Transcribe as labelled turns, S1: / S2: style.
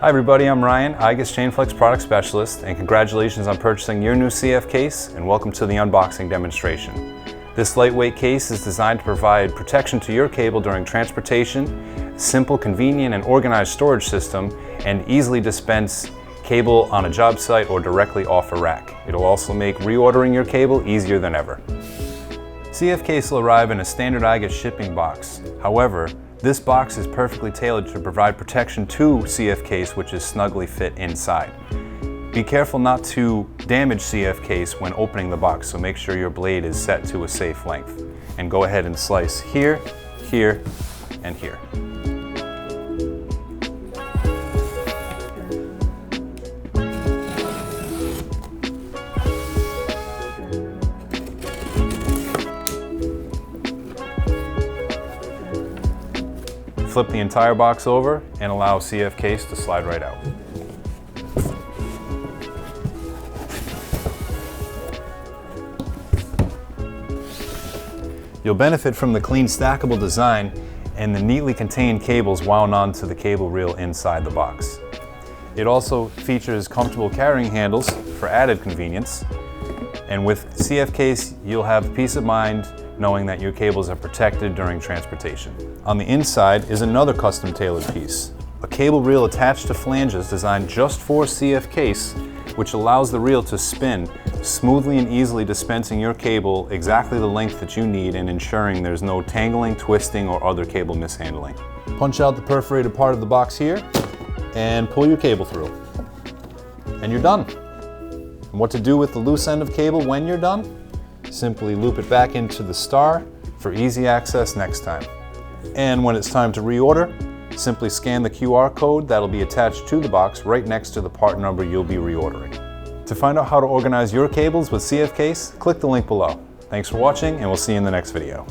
S1: Hi everybody, I'm Ryan, igus CHAINFLEX product specialist, and congratulations on purchasing your new CF case, and welcome to the unboxing demonstration. This lightweight case is designed to provide protection to your cable during transportation, simple, convenient, and organized storage system, and easily dispense cable on a job site or directly off a rack. It'll also make reordering your cable easier than ever. CF case will arrive in a standard igus shipping box. However, this box is perfectly tailored to provide protection to CF case, which is snugly fit inside. Be careful not to damage CF case when opening the box, so make sure your blade is set to a safe length. And go ahead and slice here, here, and here. Flip the entire box over and allow CF case to slide right out. You'll benefit from the clean stackable design and the neatly contained cables wound onto the cable reel inside the box. It also features comfortable carrying handles for added convenience. And with CF case, you'll have peace of mind knowing that your cables are protected during transportation. On the inside is another custom tailored piece, a cable reel attached to flanges designed just for CF case, which allows the reel to spin smoothly and easily, dispensing your cable exactly the length that you need and ensuring there's no tangling, twisting, or other cable mishandling. Punch out the perforated part of the box here and pull your cable through. And you're done. And what to do with the loose end of cable when you're done? Simply loop it back into the star for easy access next time. And when it's time to reorder, simply scan the QR code that'll be attached to the box right next to the part number you'll be reordering. To find out how to organize your cables with CF case, click the link below. Thanks for watching, and we'll see you in the next video.